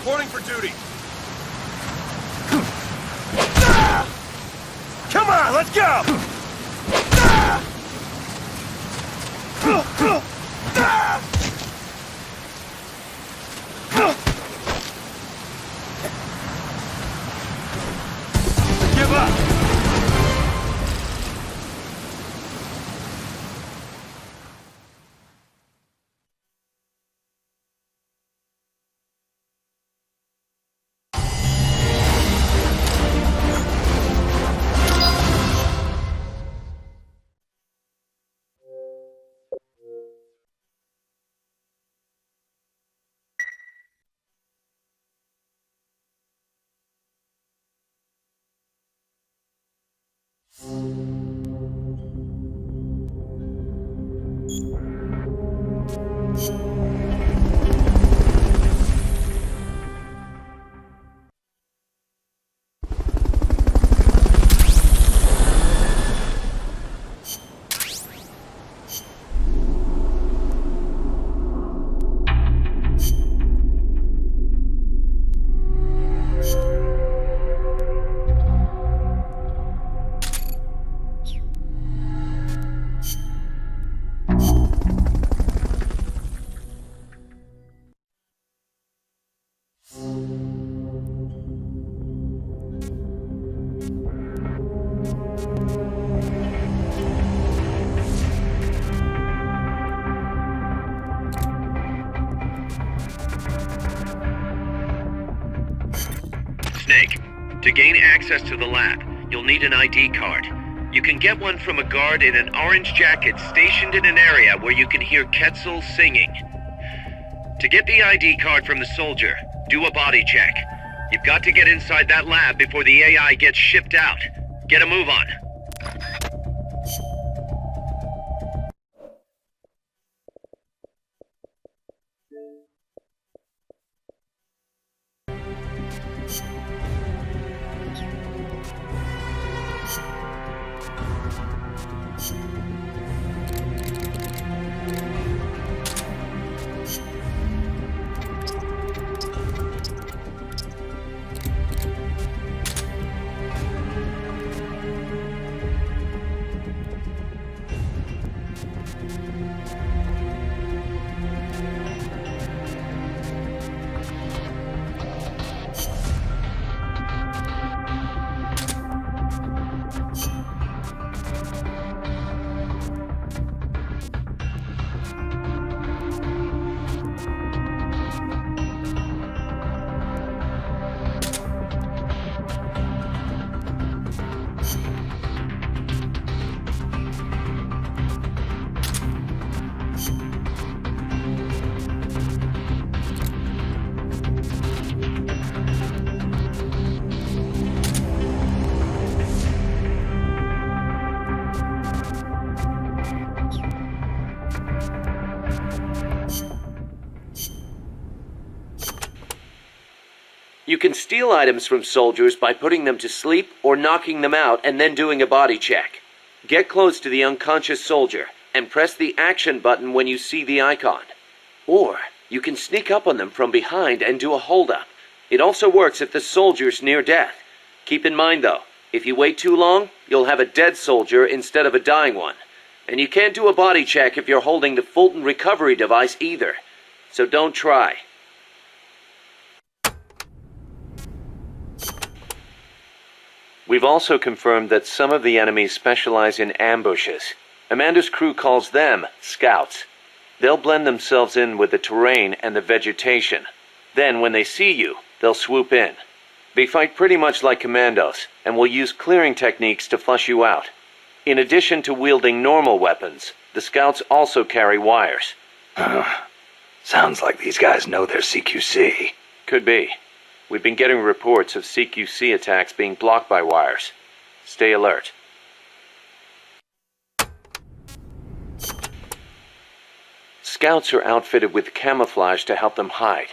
Reporting for duty. Come on, let's go! Give up! Snake, to gain access to the lab, you'll need an ID card. You can get one from a guard in an orange jacket stationed in an area where you can hear Quetzal singing. To get the ID card from the soldier, do a body check. You've got to get inside that lab before the AI gets shipped out. Get a move on. You can steal items from soldiers by putting them to sleep or knocking them out and then doing a body check. Get close to the unconscious soldier and press the action button when you see the icon. Or you can sneak up on them from behind and do a hold-up. It also works if the soldier's near death. Keep in mind though, if you wait too long, you'll have a dead soldier instead of a dying one. And you can't do a body check if you're holding the Fulton recovery device either. So don't try. We've also confirmed that some of the enemies specialize in ambushes. Amanda's crew calls them scouts. They'll blend themselves in with the terrain and the vegetation. Then when they see you, they'll swoop in. They fight pretty much like commandos, and will use clearing techniques to flush you out. In addition to wielding normal weapons, the scouts also carry wires. Sounds like these guys know their CQC. Could be. We've been getting reports of CQC attacks being blocked by wires. Stay alert. Scouts are outfitted with camouflage to help them hide.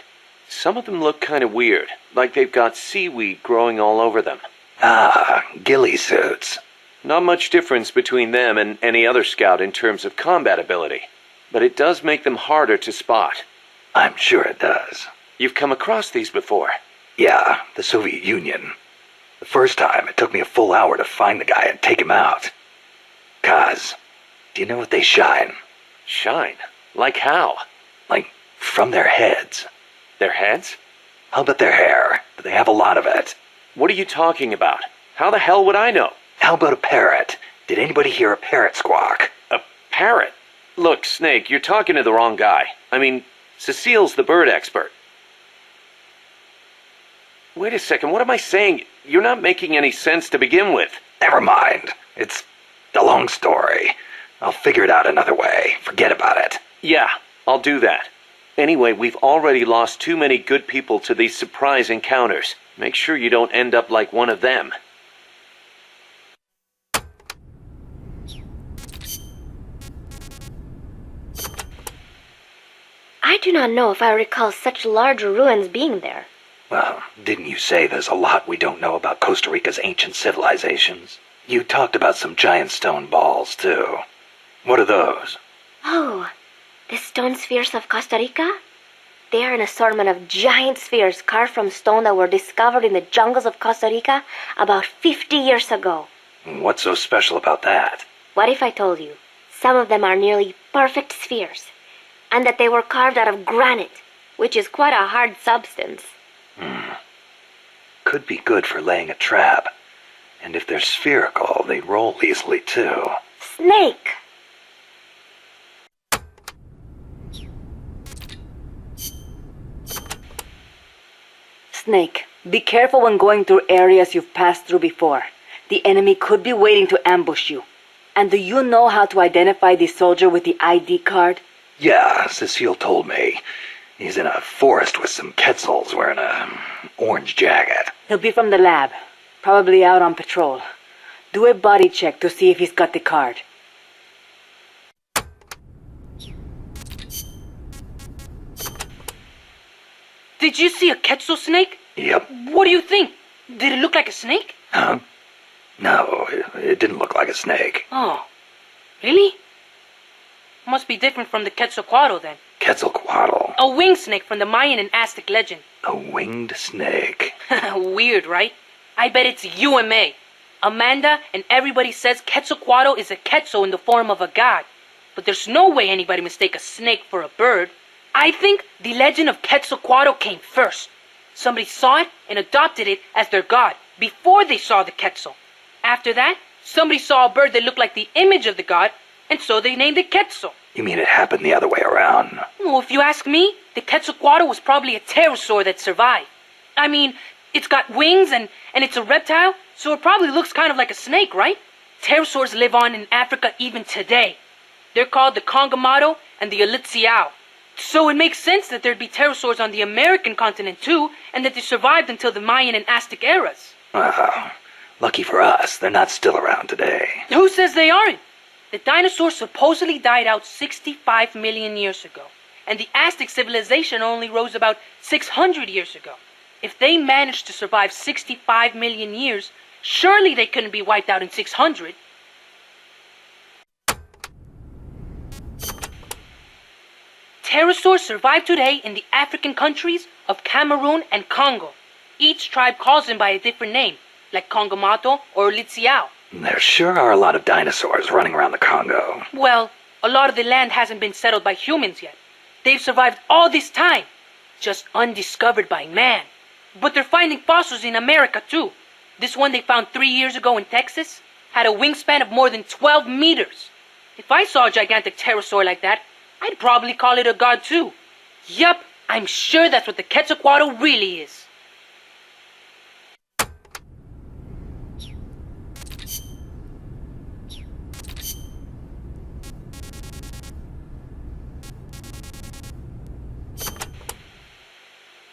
Some of them look kind of weird, like they've got seaweed growing all over them. Ah, ghillie suits. Not much difference between them and any other scout in terms of combat ability, but it does make them harder to spot. I'm sure it does. You've come across these before. Yeah, the Soviet Union. The first time, it took me a full hour to find the guy and take him out. Kaz, do you know what they shine? Shine? Like how? Like, from their heads. Their heads? How about their hair? Do they have a lot of it? What are you talking about? How the hell would I know? How about a parrot? Did anybody hear a parrot squawk? A parrot? Look, Snake, you're talking to the wrong guy. I mean, Cecile's the bird expert. Wait a second, what am I saying? You're not making any sense to begin with. Never mind. It's a long story. I'll figure it out another way. Forget about it. Yeah, I'll do that. Anyway, we've already lost too many good people to these surprise encounters. Make sure you don't end up like one of them. I do not know if I recall such large ruins being there. Well, didn't you say there's a lot we don't know about Costa Rica's ancient civilizations? You talked about some giant stone balls, too. What are those? Oh, the stone spheres of Costa Rica? They are an assortment of giant spheres carved from stone that were discovered in the jungles of Costa Rica about 50 years ago. What's so special about that? What if I told you some of them are nearly perfect spheres, and that they were carved out of granite, which is quite a hard substance? Could be good for laying a trap. And if they're spherical, they roll easily, too. Snake! Snake, be careful when going through areas you've passed through before. The enemy could be waiting to ambush you. And do you know how to identify the soldier with the ID card? Yeah, Cecile told me. He's in a forest with some Quetzals wearing a orange jacket. He'll be from the lab, probably out on patrol. Do a body check to see if he's got the card. Did you see a Quetzal snake? Yep. What do you think? Did it look like a snake? Huh? No, it didn't look like a snake. Oh, really? Must be different from the Quetzalcoatl then. Quetzalcoatl. A winged snake from the Mayan and Aztec legend. A winged snake. Weird, right? I bet it's you and me. Amanda and everybody says Quetzalcoatl is a Quetzal in the form of a god. But there's no way anybody mistake a snake for a bird. I think the legend of Quetzalcoatl came first. Somebody saw it and adopted it as their god before they saw the Quetzal. After that, somebody saw a bird that looked like the image of the god, and so they named it Quetzal. You mean it happened the other way around? Well, if you ask me, the Quetzalcoatl was probably a pterosaur that survived. I mean, it's got wings and it's a reptile, so it probably looks kind of like a snake, right? Pterosaurs live on in Africa even today. They're called the Congamato and the Elitziao. So it makes sense that there'd be pterosaurs on the American continent too, and that they survived until the Mayan and Aztec eras. Wow. Lucky for us, they're not still around today. Who says they aren't? The dinosaurs supposedly died out 65 million years ago, and the Aztec civilization only rose about 600 years ago. If they managed to survive 65 million years, surely they couldn't be wiped out in 600. Pterosaurs survive today in the African countries of Cameroon and Congo. Each tribe calls them by a different name, like Congamato or Litziao. There sure are a lot of dinosaurs running around the Congo. Well, a lot of the land hasn't been settled by humans yet. They've survived all this time, just undiscovered by man. But they're finding fossils in America too. This one they found 3 years ago in Texas had a wingspan of more than 12 meters. If I saw a gigantic pterosaur like that, I'd probably call it a god too. Yup, I'm sure that's what the Quetzalcoatl really is.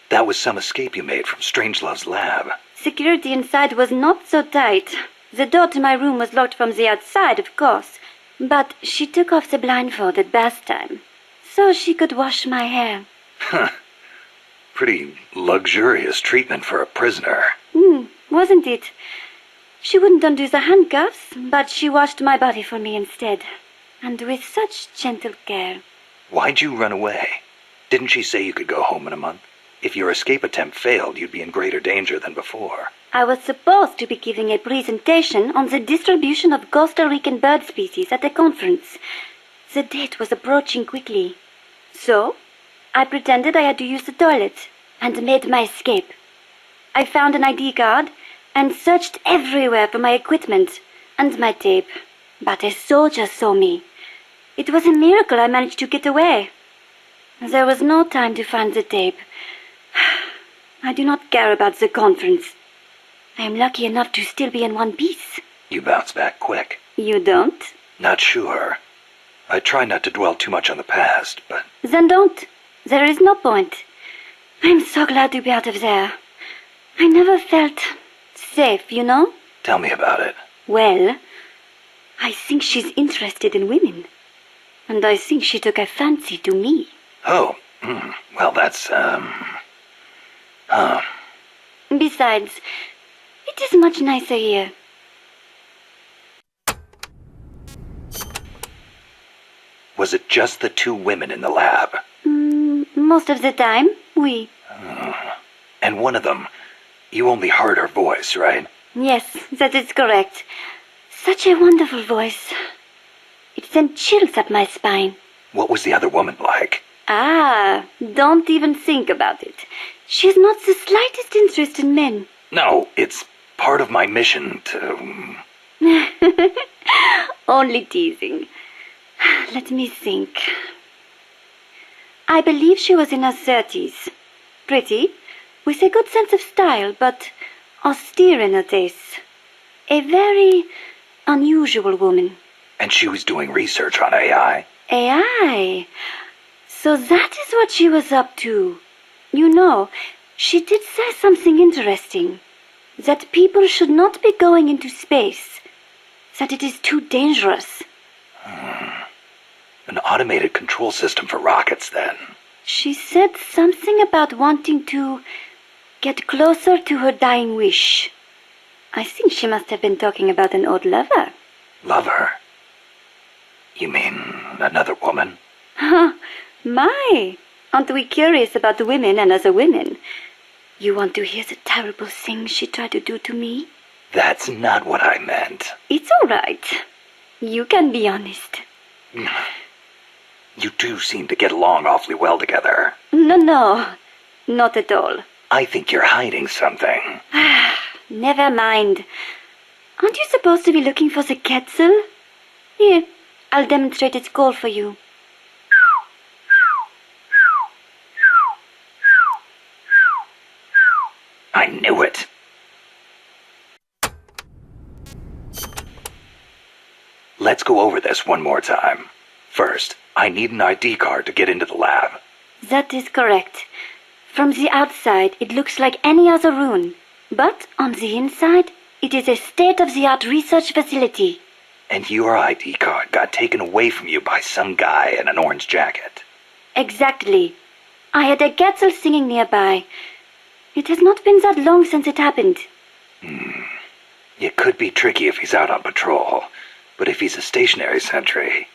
That was some escape you made from Strangelove's lab. Security inside was not so tight. The door to my room was locked from the outside, of course, but she took off the blindfold at bath time, so she could wash my hair. Huh. Pretty luxurious treatment for a prisoner. Wasn't it? She wouldn't undo the handcuffs, but she washed my body for me instead, and with such gentle care. Why'd you run away? Didn't she say you could go home in a month? If your escape attempt failed, you'd be in greater danger than before. I was supposed to be giving a presentation on the distribution of Costa Rican bird species at a conference. The date was approaching quickly. So, I pretended I had to use the toilet and made my escape. I found an ID card and searched everywhere for my equipment and my tape. But a soldier saw me. It was a miracle I managed to get away. There was no time to find the tape. I do not care about the conference. I am lucky enough to still be in one piece. You bounce back quick. You don't? Not sure. I try not to dwell too much on the past, but... Then don't. There is no point. I'm so glad to be out of there. I never felt safe, you know? Tell me about it. Well, I think she's interested in women. And I think she took a fancy to me. Oh, well, that's, Besides, it is much nicer here. Was it just the two women in the lab? Most of the time, oui. And one of them, you only heard her voice, right? Yes, that is correct. Such a wonderful voice. It sent chills up my spine. What was the other woman like? Ah, don't even think about it. She has not the slightest interest in men. No, it's part of my mission to... Only teasing. Let me think. I believe she was in her 30s. Pretty, with a good sense of style, but austere in her tastes. A very unusual woman. And she was doing research on AI. AI? So that is what she was up to. You know, she did say something interesting. That people should not be going into space. That it is too dangerous. An automated control system for rockets, then. She said something about wanting to get closer to her dying wish. I think she must have been talking about an old lover. Lover? You mean another woman? My, aren't we curious about women and other women? You want to hear the terrible things she tried to do to me? That's not what I meant. It's all right. You can be honest. You two seem to get along awfully well together. No, not at all. I think you're hiding something. Never mind. Aren't you supposed to be looking for the Quetzal? Here, I'll demonstrate its call for you. I knew it. Let's go over this one more time. First, I need an ID card to get into the lab. That is correct. From the outside, it looks like any other room. But on the inside, it is a state-of-the-art research facility. And your ID card got taken away from you by some guy in an orange jacket. Exactly. I had a Quetzal singing nearby. It has not been that long since it happened. It could be tricky if he's out on patrol, but if he's a stationary sentry,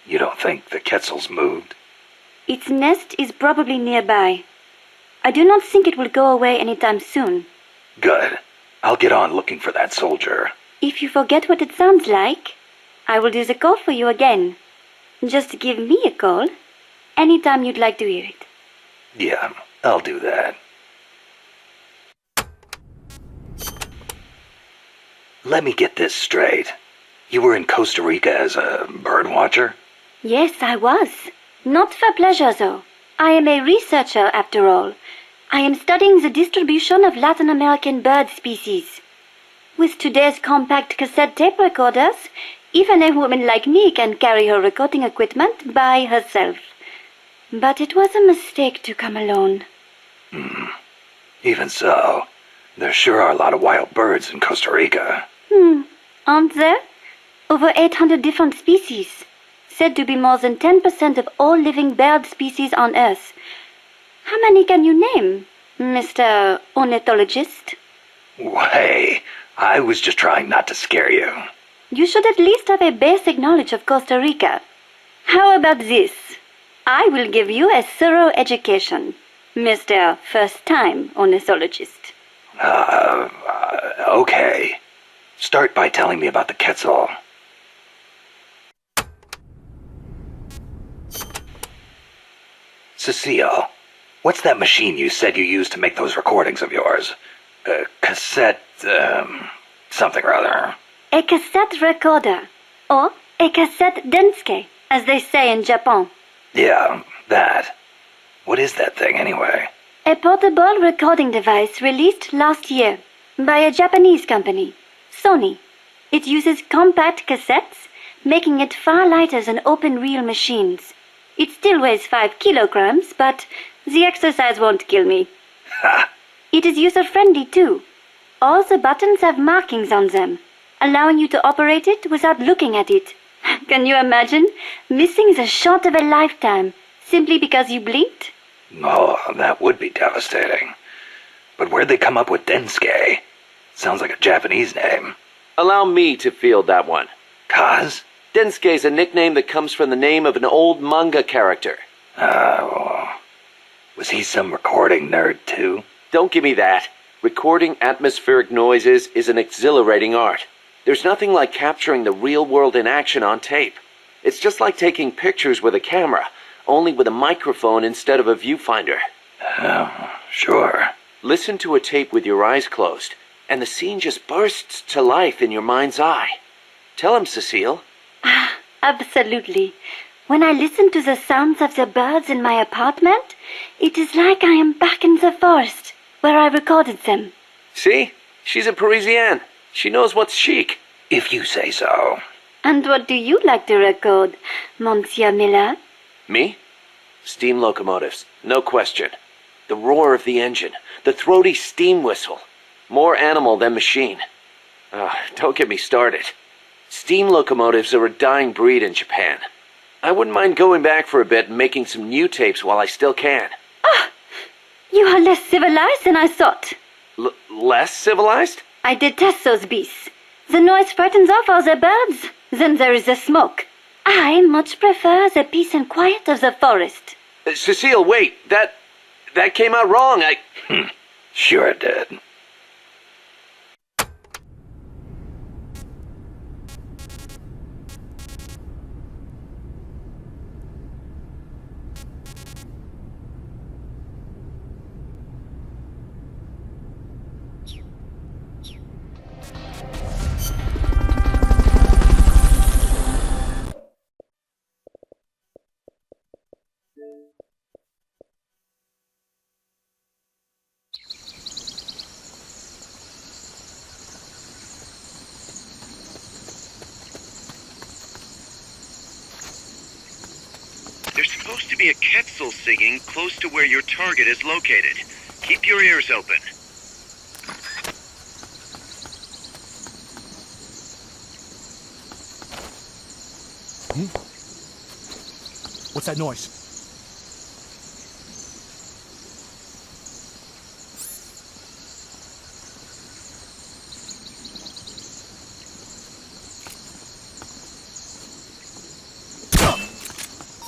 you don't think the Quetzal's moved? Its nest is probably nearby. I do not think it will go away anytime soon. Good. I'll get on looking for that soldier. If you forget what it sounds like, I will do the call for you again. Just give me a call anytime you'd like to hear it. Yeah, I'll do that. Let me get this straight. You were in Costa Rica as a bird watcher? Yes, I was. Not for pleasure, though. I am a researcher, after all. I am studying the distribution of Latin American bird species. With today's compact cassette tape recorders, even a woman like me can carry her recording equipment by herself. But it was a mistake to come alone. Even so, there sure are a lot of wild birds in Costa Rica. Aren't there? Over 800 different species. Said to be more than 10% of all living bird species on Earth. How many can you name, Mr. Ornithologist? Hey, I was just trying not to scare you. You should at least have a basic knowledge of Costa Rica. How about this? I will give you a thorough education. Mr. First-time ornithologist. Okay. Start by telling me about the Quetzal. Cecile, what's that machine you said you used to make those recordings of yours? Cassette, something or other. A cassette recorder, or a cassette denske, as they say in Japan. Yeah, that. What is that thing anyway? A portable recording device released last year by a Japanese company, Sony. It uses compact cassettes, making it far lighter than open-reel machines. It still weighs 5 kilograms, but the exercise won't kill me. Ha! It is user-friendly too. All the buttons have markings on them, allowing you to operate it without looking at it. Can you imagine missing the shot of a lifetime simply because you blinked? Oh, that would be devastating. But where'd they come up with Densuke? Sounds like a Japanese name. Allow me to field that one. Kaz? Densuke is a nickname that comes from the name of an old manga character. Was he some recording nerd too? Don't give me that. Recording atmospheric noises is an exhilarating art. There's nothing like capturing the real world in action on tape. It's just like taking pictures with a camera, only with a microphone instead of a viewfinder. Oh, sure. Listen to a tape with your eyes closed, and the scene just bursts to life in your mind's eye. Tell him, Cecile. Absolutely. When I listen to the sounds of the birds in my apartment, it is like I am back in the forest, where I recorded them. See? She's a Parisienne. She knows what's chic. If you say so. And what do you like to record, Monsieur Miller? Me? Steam locomotives, no question. The roar of the engine, the throaty steam whistle. More animal than machine. Don't get me started. Steam locomotives are a dying breed in Japan. I wouldn't mind going back for a bit and making some new tapes while I still can. You are less civilized than I thought. Less civilized? I detest those beasts. The noise frightens off all the birds. Then there is the smoke. I much prefer the peace and quiet of the forest. Cecile, wait. That came out wrong. Sure it did. There's supposed to be a Quetzal singing close to where your target is located. Keep your ears open. What's that noise?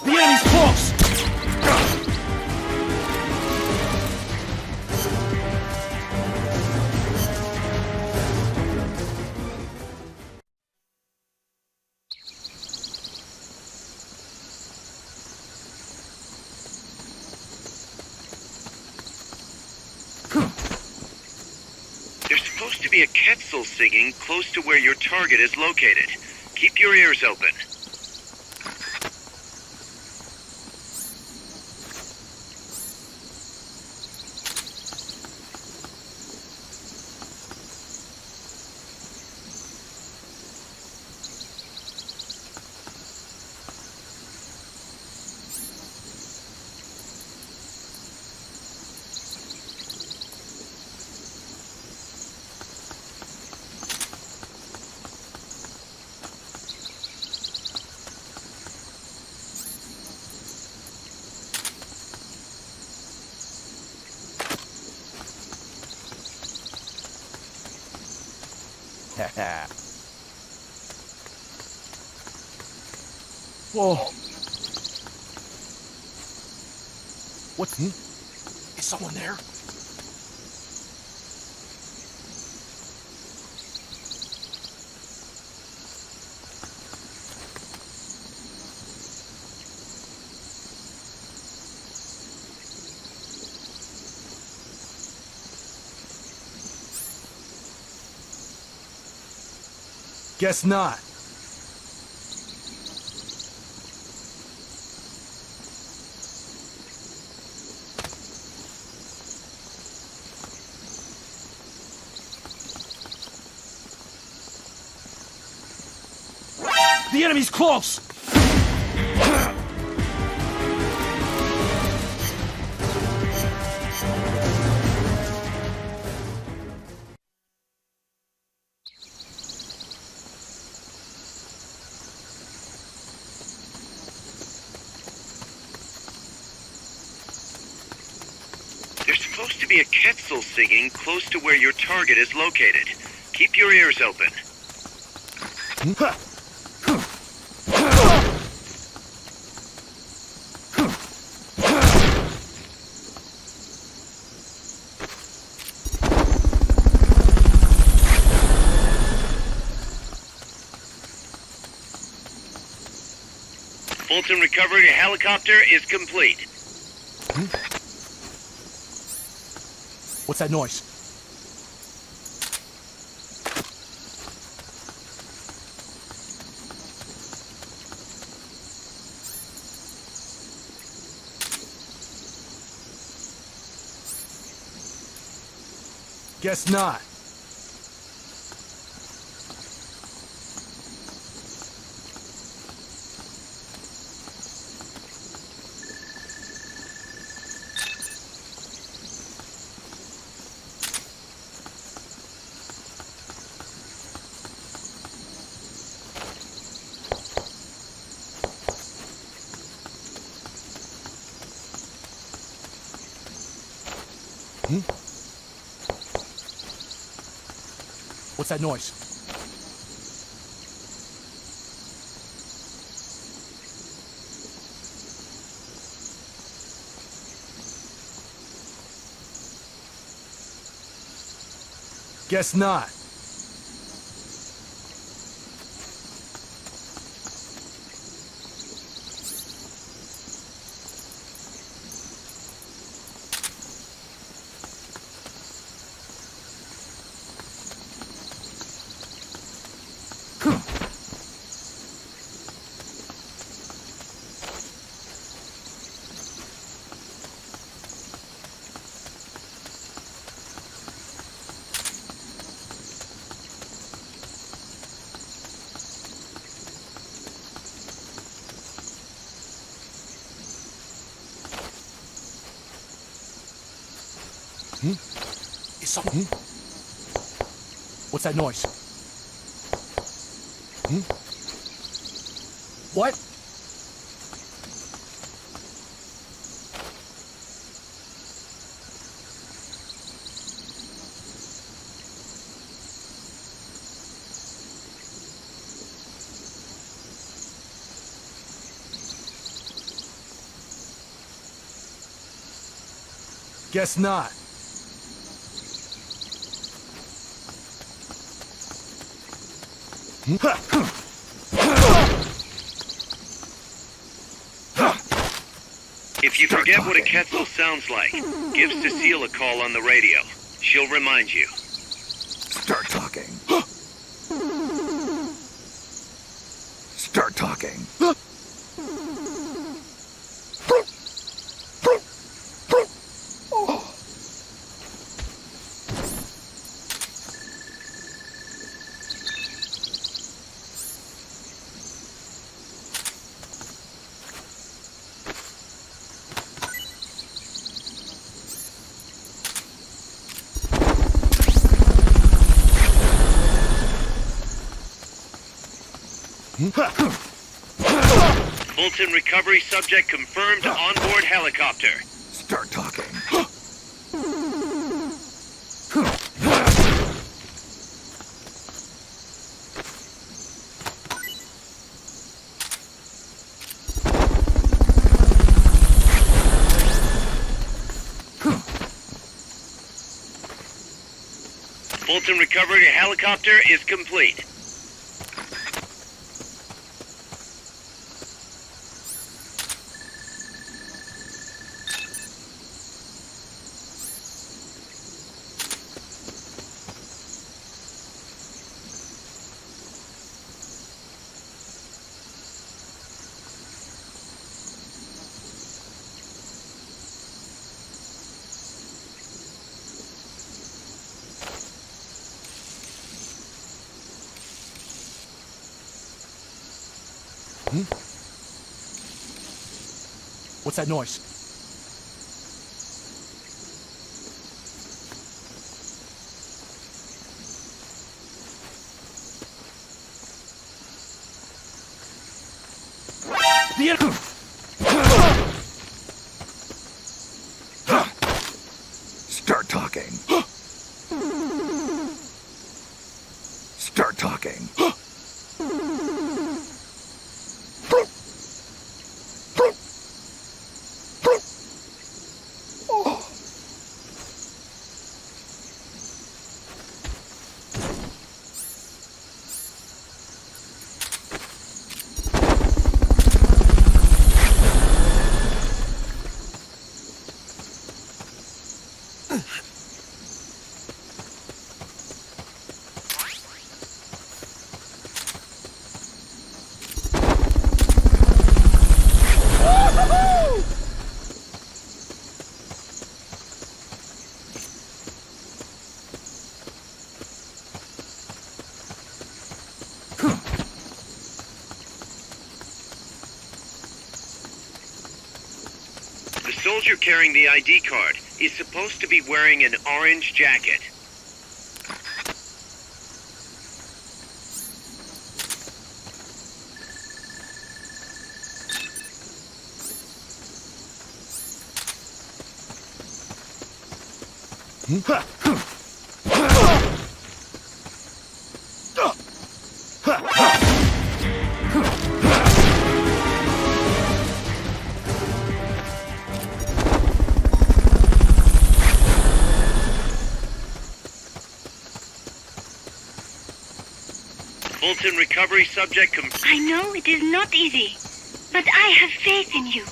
The enemy's close! There's supposed to be a Quetzal singing close to where your target is located. Keep your ears open. Whoa. What's he? someone there? Guess not. The enemy's close! There's supposed to be a Quetzal singing close to where your target is located. Keep your ears open. Fulton recovery helicopter is complete. What's that noise? Guess not. What's that noise? Guess not. Is someone... What's that noise? What? Guess not. If you forget what a Quetzal sounds like, give Cecile a call on the radio. She'll remind you. Start talking. Start talking. Fulton recovery subject confirmed onboard helicopter. Start talking. Fulton recovery helicopter is complete. What's that noise? The enemy! Start talking. Start talking. The soldier carrying the ID card is supposed to be wearing an orange jacket. Fulton recovery subject I know it is not easy, but I have faith in you.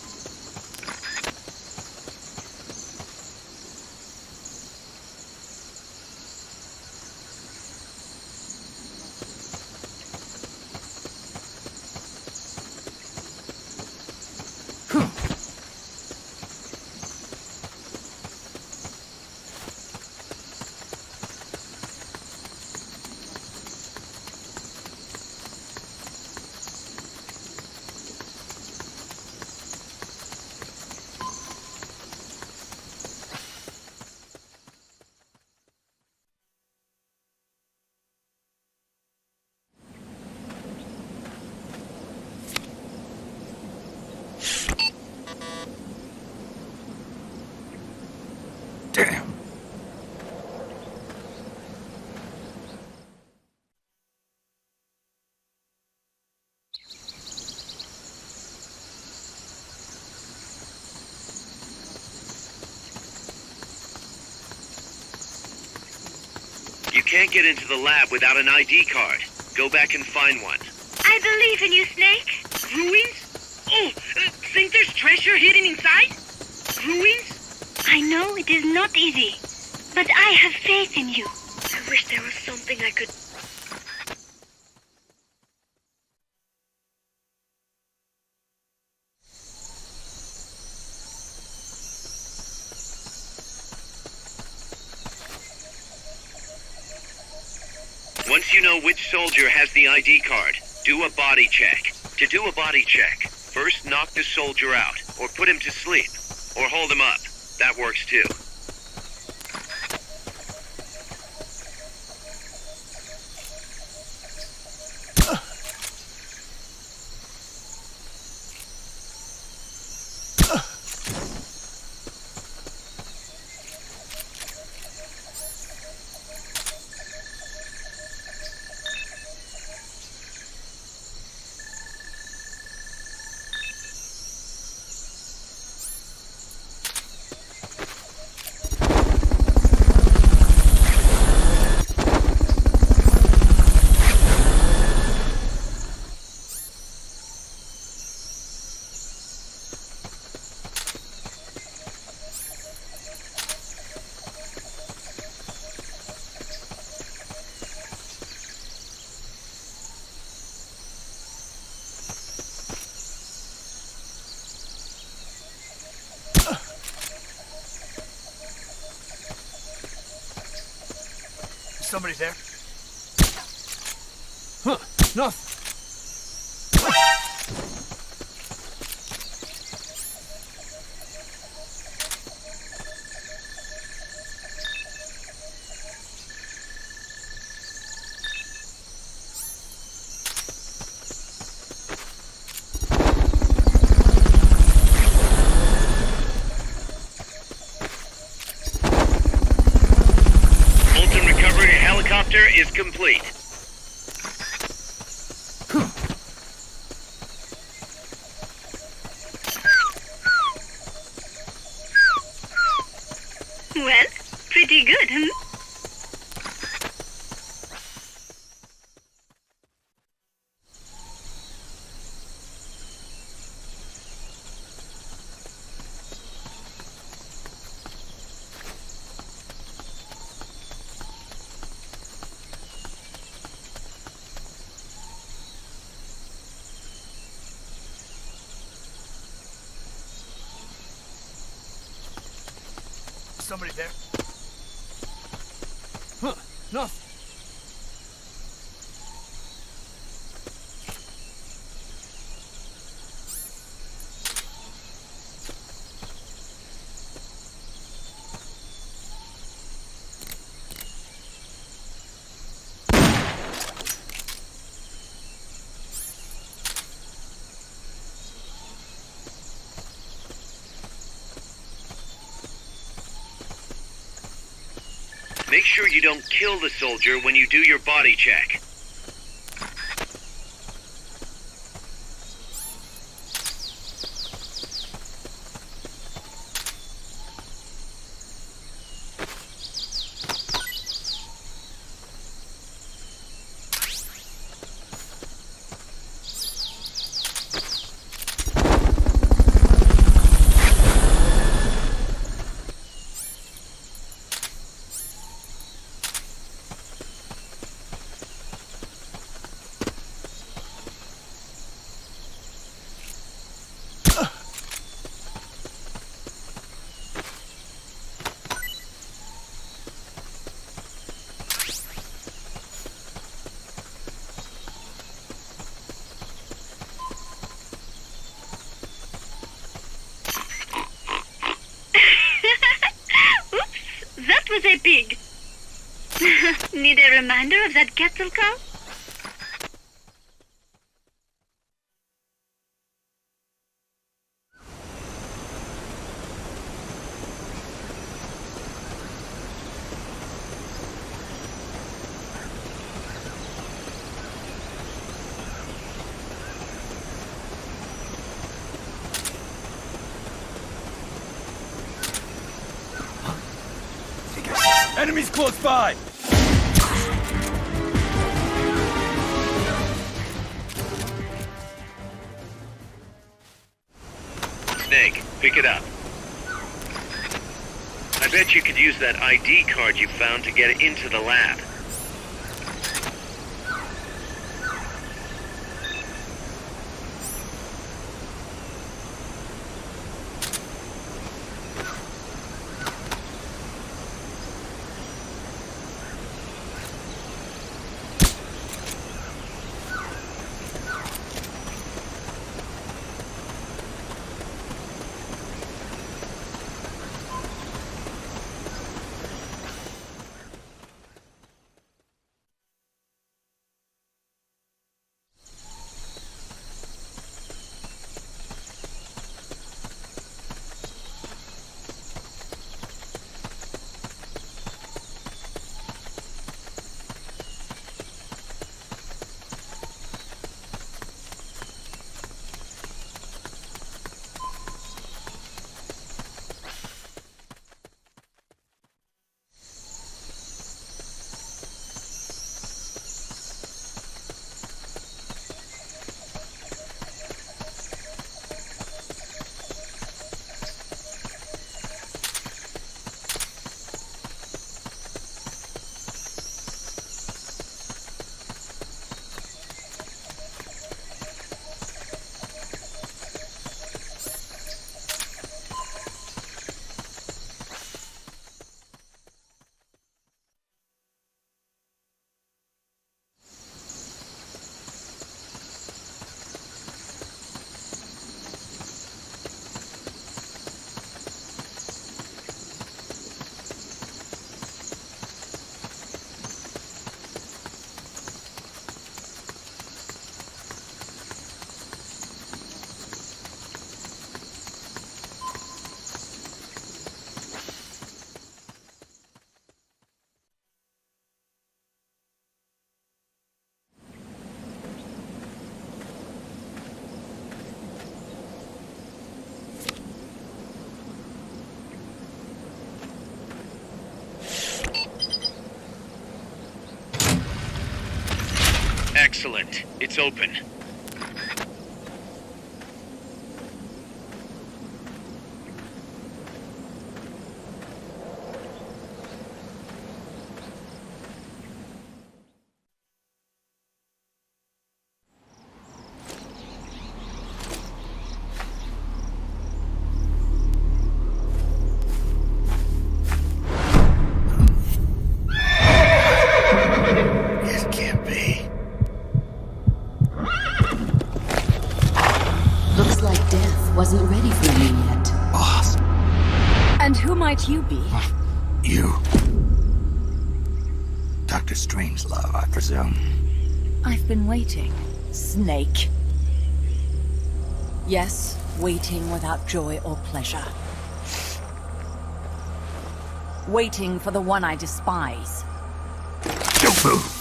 Damn. You can't get into the lab without an ID card. Go back and find one. I believe in you, Snake. Ruins? Oh, think there's treasure hidden inside? Ruins? I know it is not easy, but I have faith in you. I wish there was something I could... Once you know which soldier has the ID card, do a body check. To do a body check, first knock the soldier out, or put him to sleep, or hold him up. That works too. Somebody there? Huh, nothing. Fulton recovery helicopter is complete. Well, pretty good, hmm? Somebody there? Huh, nothing. Make sure you don't kill the soldier when you do your body check. That was a pig. Need a reminder of that cattle cow? Enemies close by! Snake, pick it up. I bet you could use that ID card you found to get into the lab. Excellent. It's open. It can't be. Looks like death wasn't ready for you yet. Boss, And who might you be? you. Dr. Strangelove, I presume. I've been waiting, Snake. Yes, waiting without joy or pleasure. Waiting for the one I despise. Don't move!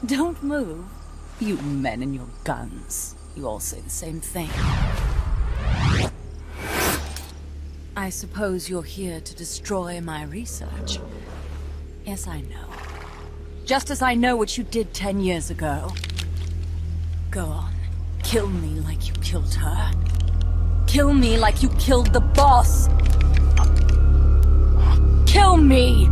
Don't move. You men and your guns. You all say the same thing. I suppose you're here to destroy my research. Yes, I know. Just as I know what you did 10 years ago. Go on. Kill me like you killed her. Kill me like you killed the boss. Kill me!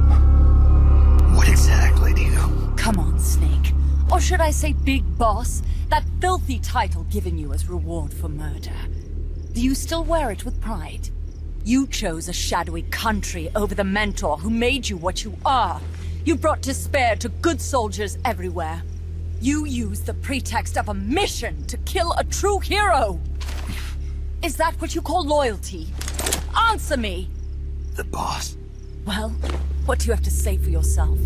What exactly do you... Come on, Snake. Or should I say Big Boss? That filthy title given you as reward for murder. Do you still wear it with pride? You chose a shadowy country over the mentor who made you what you are. You brought despair to good soldiers everywhere. You used the pretext of a mission to kill a true hero. Is that what you call loyalty? Answer me! The boss. Well, what do you have to say for yourself?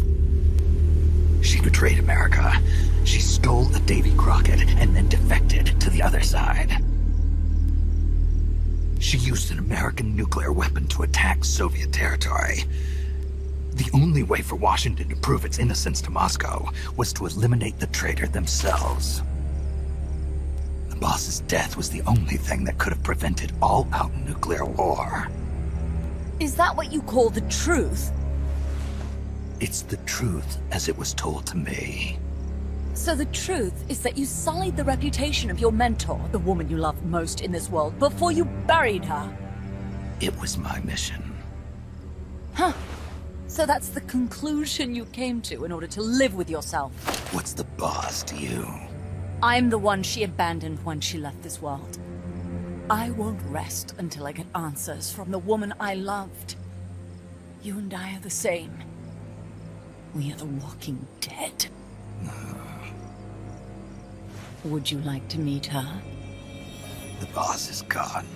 She betrayed America. She stole a Davy Crockett and then defected to the other side. She used an American nuclear weapon to attack Soviet territory. The only way for Washington to prove its innocence to Moscow was to eliminate the traitor themselves. The boss's death was the only thing that could have prevented all-out nuclear war. Is that what you call the truth? It's the truth as it was told to me. So the truth is that you sullied the reputation of your mentor, the woman you loved most in this world, before you buried her. It was my mission. Huh. So that's the conclusion you came to in order to live with yourself. What's the boss to you? I'm the one she abandoned when she left this world. I won't rest until I get answers from the woman I loved. You and I are the same. We are the walking dead. Would you like to meet her? The boss is gone.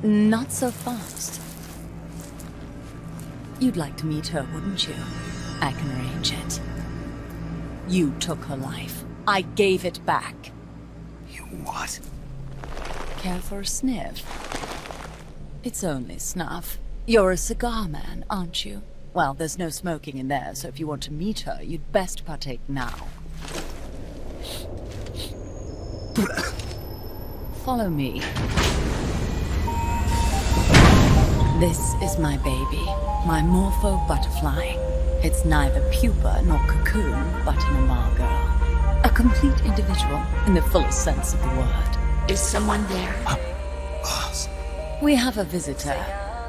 Not so fast. You'd like to meet her, wouldn't you? I can arrange it. You took her life. I gave it back. You what? Care for a sniff? It's only snuff. You're a cigar man, aren't you? Well, there's no smoking in there, so if you want to meet her, you'd best partake now. Follow me. This is my baby, my morpho butterfly. It's neither pupa nor cocoon, but an imago. A complete individual, in the fullest sense of the word. Is someone there? Boss. We have a visitor.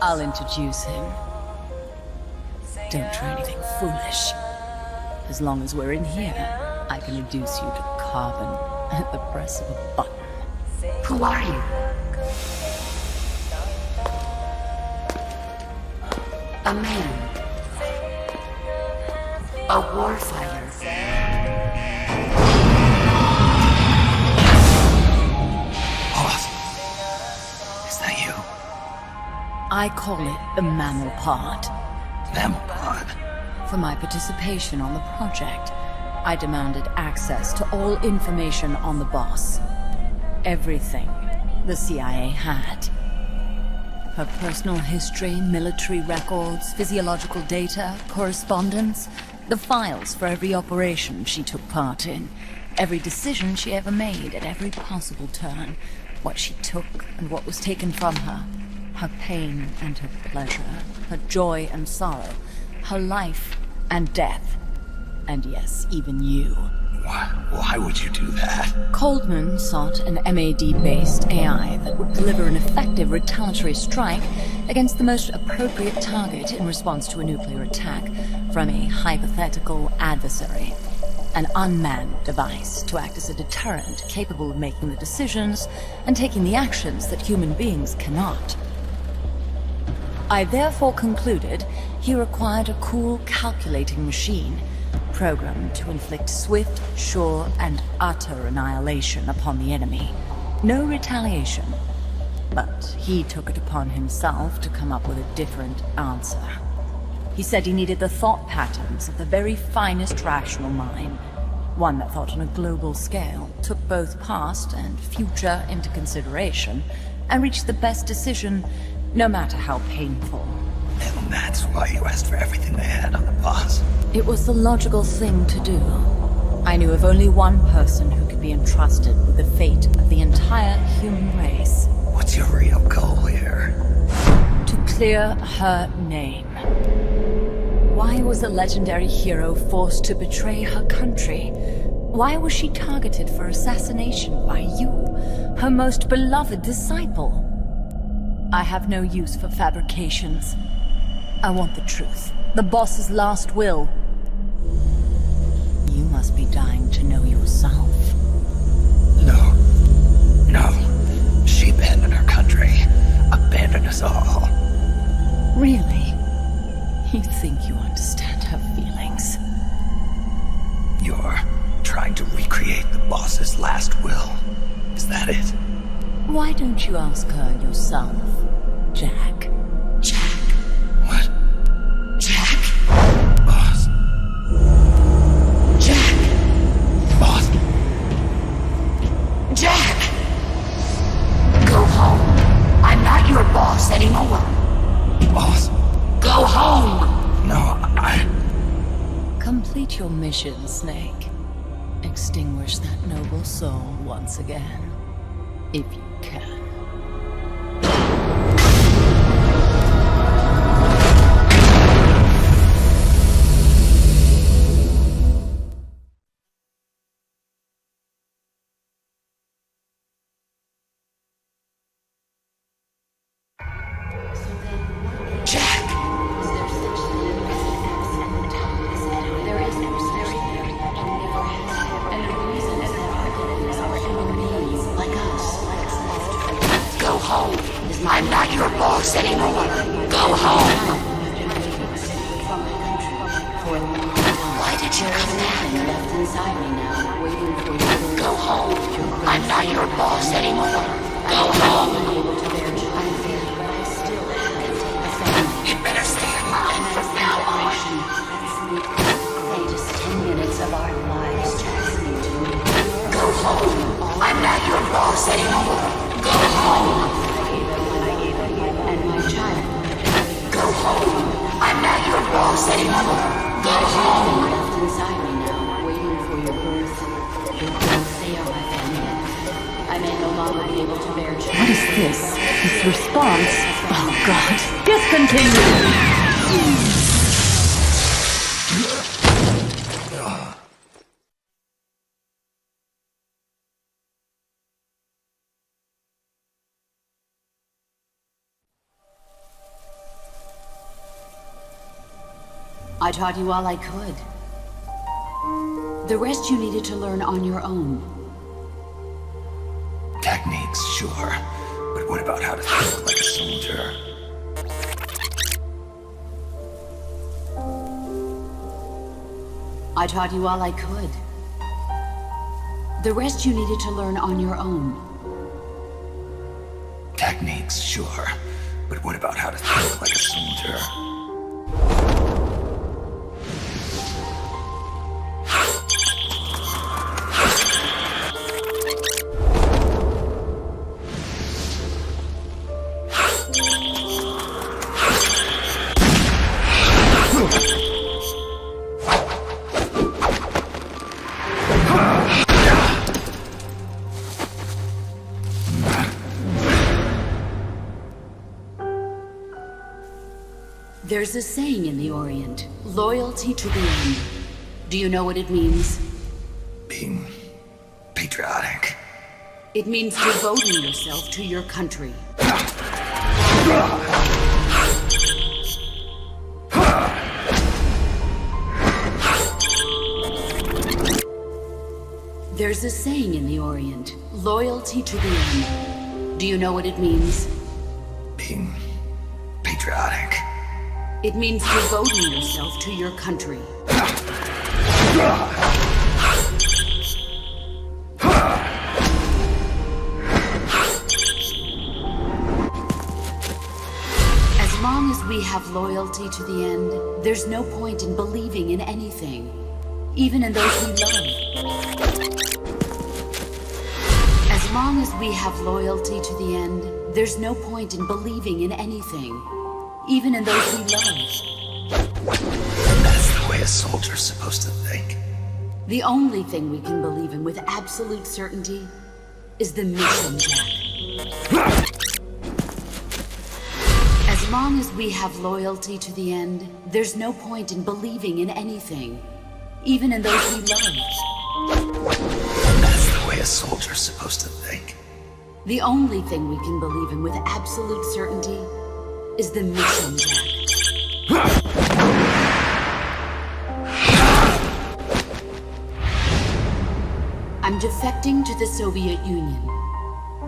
I'll introduce him. Don't try anything foolish. As long as we're in here, I can reduce you to carbon at the press of a button. Who are you? A man. A warfighter. Boss. Is that you? I call it a mammal pod. Mammal pod. For my participation on the project, I demanded access to all information on the boss. Everything the CIA had. Her personal history, military records, physiological data, correspondence, the files for every operation she took part in, every decision she ever made at every possible turn, what she took and what was taken from her, her pain and her pleasure, her joy and sorrow, her life and death. And yes, even you. Why would you do that? Coldman sought an MAD-based AI that would deliver an effective retaliatory strike against the most appropriate target in response to a nuclear attack from a hypothetical adversary. An unmanned device to act as a deterrent capable of making the decisions and taking the actions that human beings cannot. I therefore concluded he required a cool, calculating machine programmed to inflict swift, sure, and utter annihilation upon the enemy. No retaliation. But he took it upon himself to come up with a different answer. He said he needed the thought patterns of the very finest rational mind, one that thought on a global scale, took both past and future into consideration, and reached the best decision, no matter how painful. And that's why you asked for everything they had on the boss. It was the logical thing to do. I knew of only one person who could be entrusted with the fate of the entire human race. What's your real goal here? To clear her name. Why was a legendary hero forced to betray her country? Why was she targeted for assassination by you, her most beloved disciple? I have no use for fabrications. I want the truth. The boss's last will. You must be dying to know yourself. No. She abandoned her country. Abandoned us all. Really? You think you understand her feelings? You're trying to recreate the boss's last will. Is that it? Why don't you ask her yourself, Jack? Jack. What? Jack. Boss. Jack. Boss. Jack. Go home. I'm not your boss anymore. Boss. Go home. No, Complete your mission, Snake. Extinguish that noble soul once again, if you can. I'm not your boss anymore. Go home. Why did you come back? Go home. I'm not your boss anymore. Go home. You better stay alive from now on. Go home. I'm not your boss anymore. Go home. Go home. I'm not your boss anymore. Go home. What is this? This response? Oh God. Discontinue! I taught you all I could. The rest you needed to learn on your own. Techniques, sure. But what about how to think like a soldier? I taught you all I could. The rest you needed to learn on your own. Techniques, sure. But what about how to think like a soldier? There's a saying in the Orient, loyalty to the end. Do you know what it means? Being patriotic. It means devoting yourself to your country. There's a saying in the Orient, loyalty to the end. Do you know what it means? Being patriotic. It means devoting yourself to your country. As long as we have loyalty to the end, there's no point in believing in anything, even in those we love. As long as we have loyalty to the end, there's no point in believing in anything, even in those we love. And that's the way a soldier's supposed to think. The only thing we can believe in with absolute certainty is the mission, Jack. As long as we have loyalty to the end, there's no point in believing in anything, even in those we love. And that's the way a soldier's supposed to think. The only thing we can believe in with absolute certainty is the mission, Jack. I'm defecting to the Soviet Union.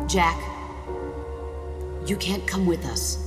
Jack, you can't come with us.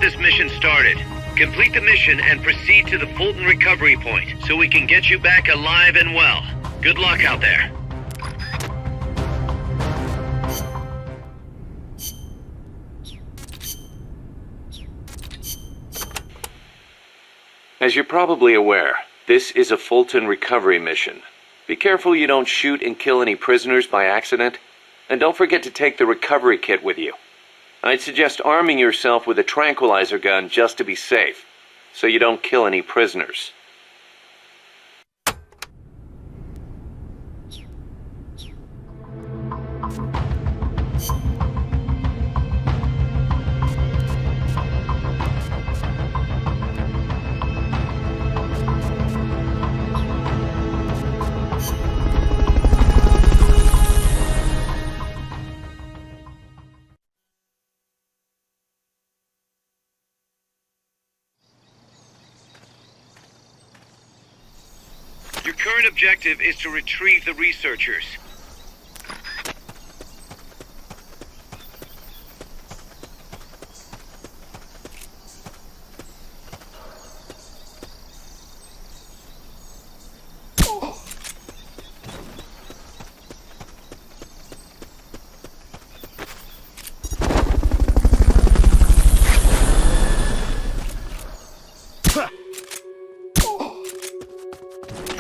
get this mission started. Complete the mission and proceed to the Fulton recovery point so we can get you back alive and well. Good luck out there. As you're probably aware, this is a Fulton recovery mission. Be careful you don't shoot and kill any prisoners by accident, and don't forget to take the recovery kit with you. I'd suggest arming yourself with a tranquilizer gun just to be safe, so you don't kill any prisoners. Your current objective is to retrieve the researchers.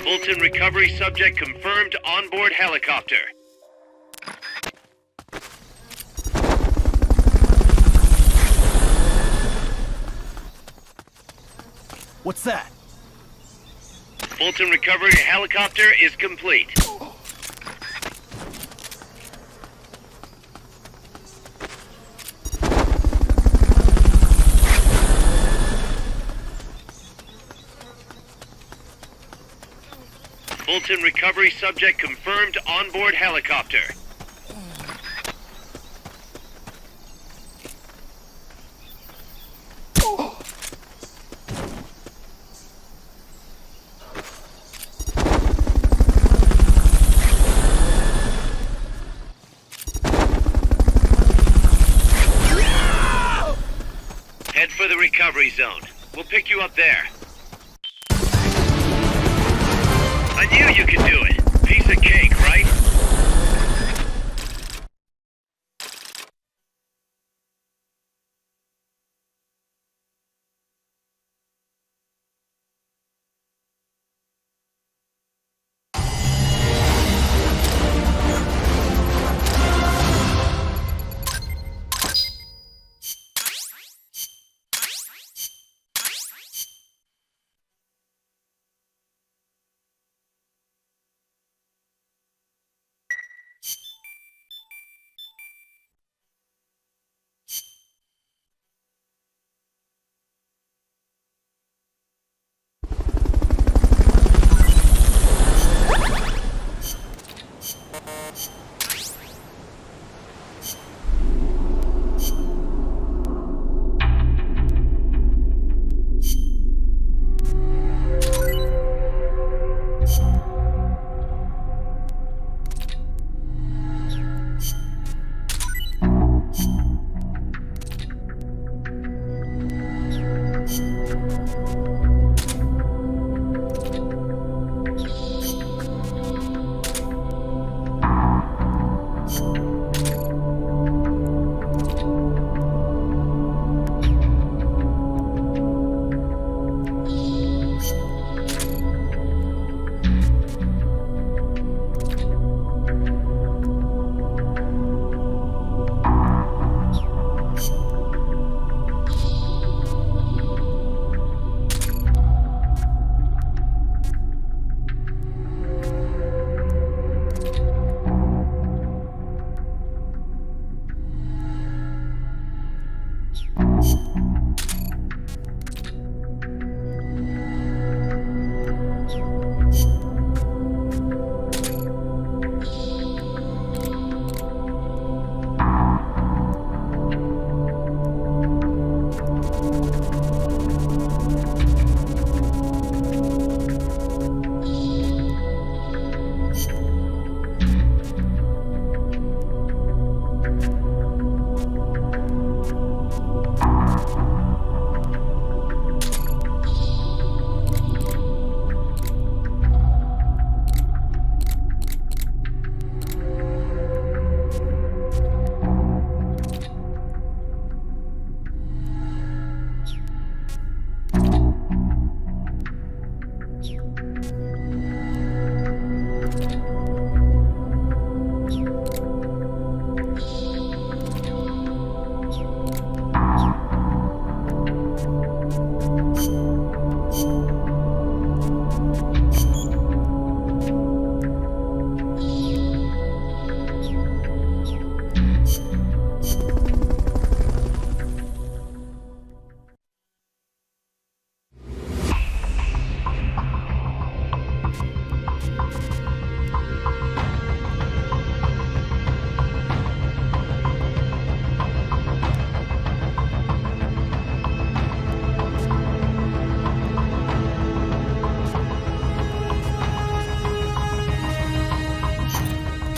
Fulton recovery subject confirmed onboard helicopter. What's that? Fulton recovery helicopter is complete. Fulton recovery subject confirmed onboard helicopter. Head for the recovery zone. We'll pick you up there. I knew you could do it. Piece of cake, right?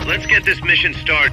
Let's get this mission started.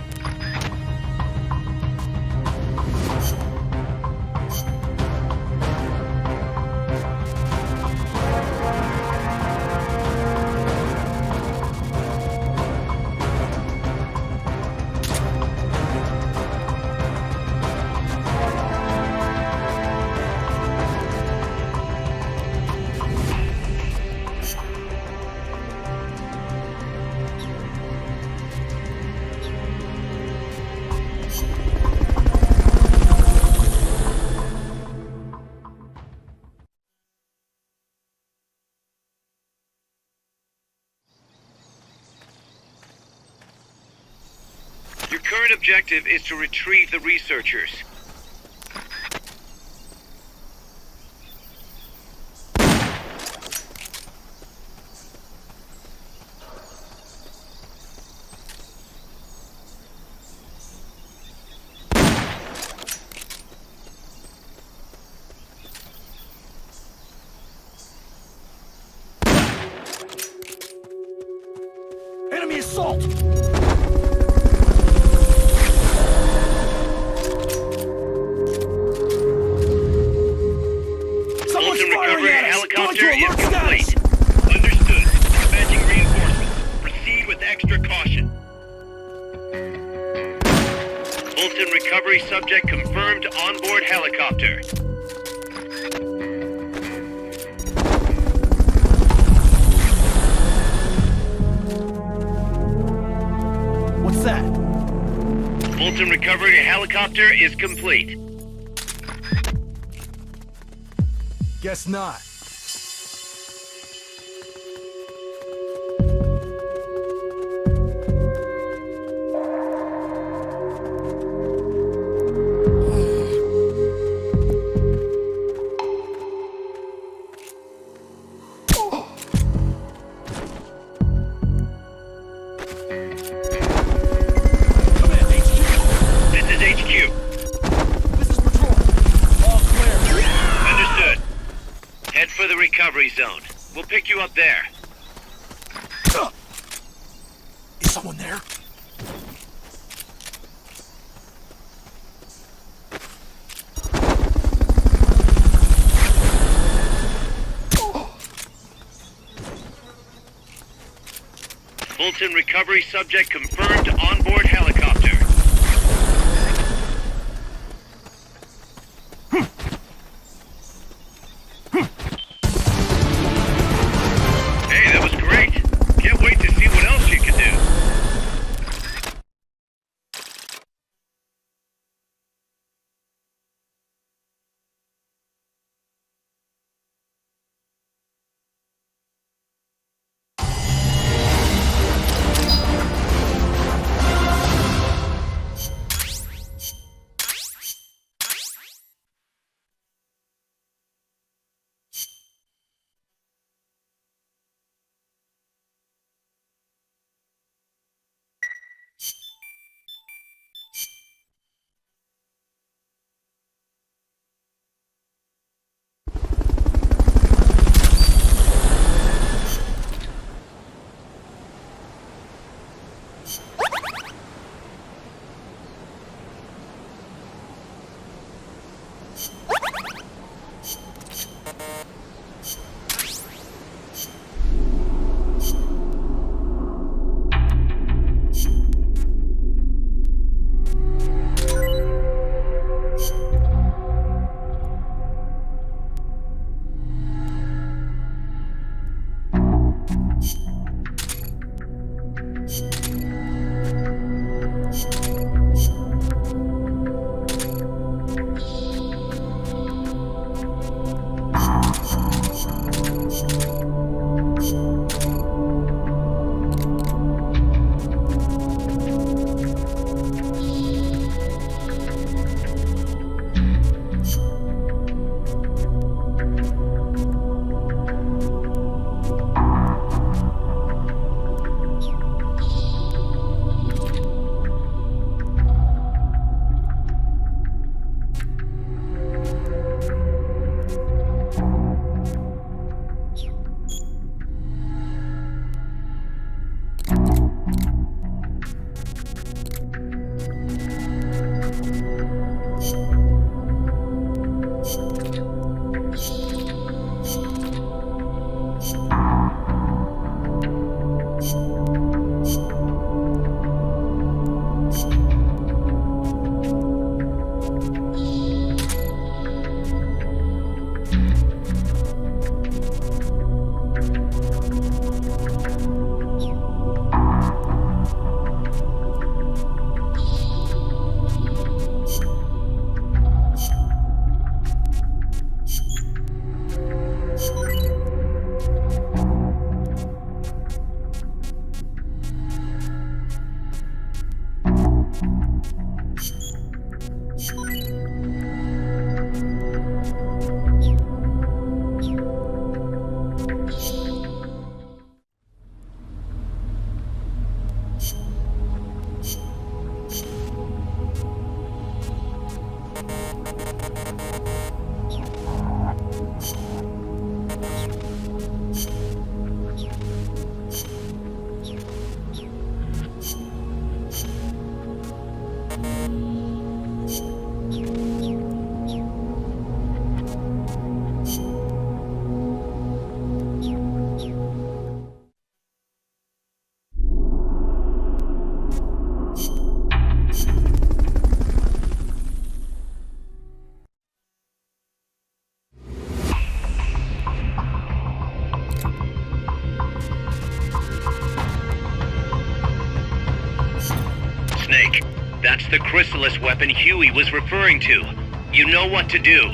Your current objective is to retrieve the researchers. Enemy assault! Someone's Fulton firing recovery at us! helicopter Going to is alert complete. status! Understood. Dispatching reinforcements. Proceed with extra caution. Fulton recovery subject confirmed onboard helicopter. What's that? Fulton recovery helicopter is complete. Guess not. Come in, HQ! This is HQ. This is patrol. All clear. Understood. Head for the recovery zone. We'll pick you up there. Is someone there? Fulton recovery subject confirmed onboard helicopter. Hey, that was great. Can't wait to see what else you can do. the chrysalis weapon Huey was referring to. You know what to do.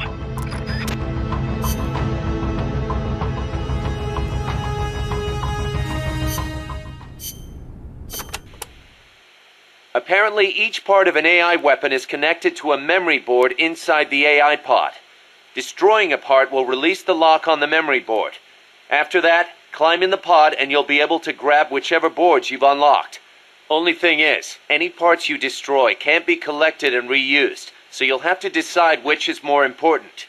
Apparently, each part of an AI weapon is connected to a memory board inside the AI pod. Destroying a part will release the lock on the memory board. After that, climb in the pod and you'll be able to grab whichever boards you've unlocked. Only thing is, any parts you destroy can't be collected and reused, so you'll have to decide which is more important.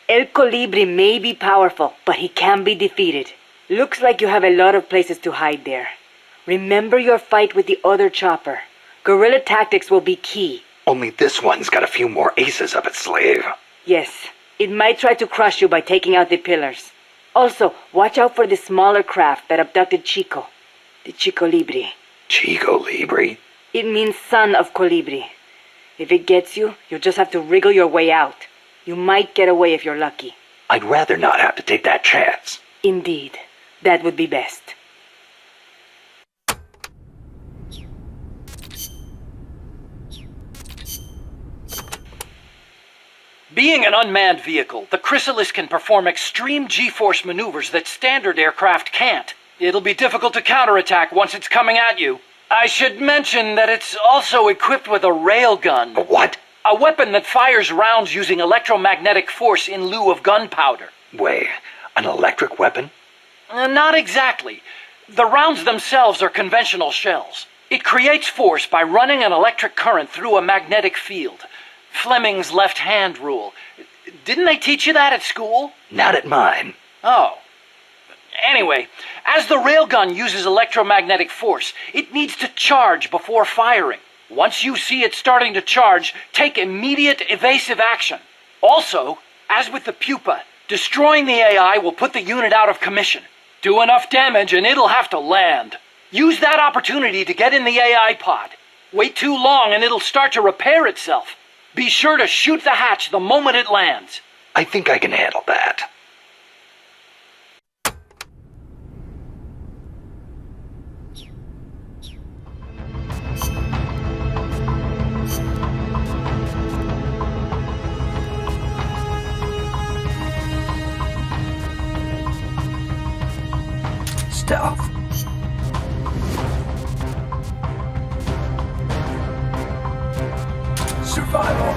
El Colibri may be powerful, but he can be defeated. Looks like you have a lot of places to hide there. Remember your fight with the other chopper. Guerrilla tactics will be key. Only this one's got a few more aces up its sleeve. Yes, it might try to crush you by taking out the pillars. Also, watch out for the smaller craft that abducted Chico. The Chico Libri. Chico Libri? It means son of Colibri. If it gets you, you'll just have to wriggle your way out. You might get away if you're lucky. I'd rather not have to take that chance. Indeed. That would be best. Being an unmanned vehicle, the chrysalis can perform extreme G-force maneuvers that standard aircraft can't. It'll be difficult to counterattack once it's coming at you. I should mention that it's also equipped with a railgun. A what? A weapon that fires rounds using electromagnetic force in lieu of gunpowder. Wait, an electric weapon? Not exactly. The rounds themselves are conventional shells. It creates force by running an electric current through a magnetic field. Fleming's left-hand rule. Didn't they teach you that at school? Not at mine. Oh. Anyway, as the railgun uses electromagnetic force, it needs to charge before firing. Once you see it starting to charge, take immediate evasive action. Also, as with the pupa, destroying the AI will put the unit out of commission. Do enough damage and it'll have to land. Use that opportunity to get in the AI pod. Wait too long and it'll start to repair itself. Be sure to shoot the hatch the moment it lands. I think I can handle that. Stealth. Survival.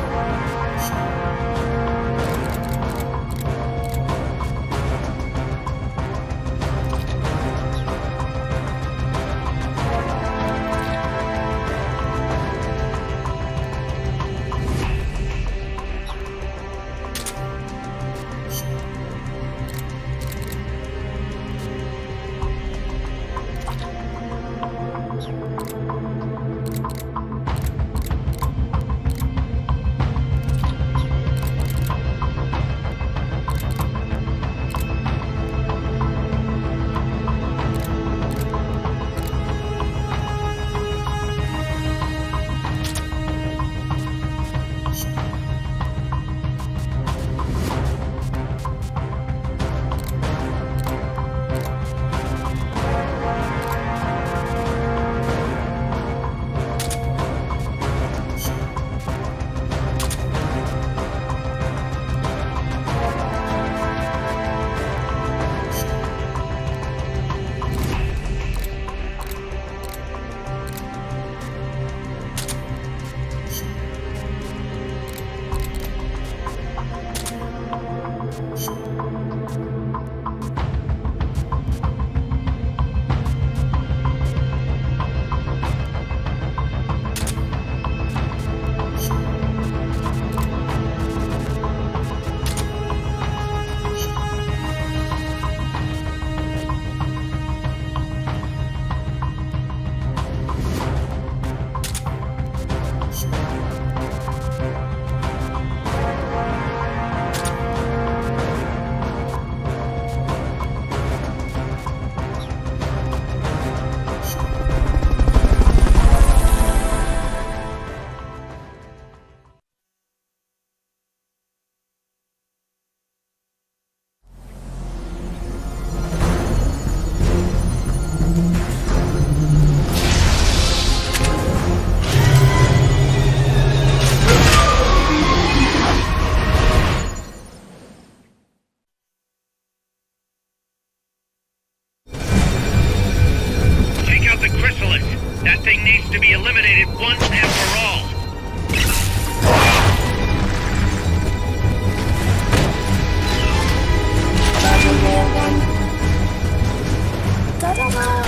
That thing needs to be eliminated once and for all.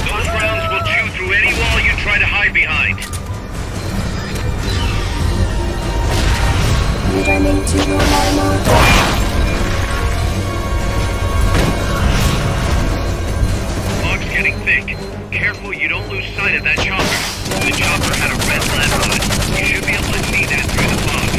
Those rounds will chew through any wall you try to hide behind. Fog's getting thick. Careful you don't lose sight of that chopper. The chopper had a red lamp on it. You should be able to see that through the fog.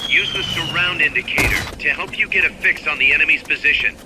Use the surround indicator to help you get a fix on the enemy's position.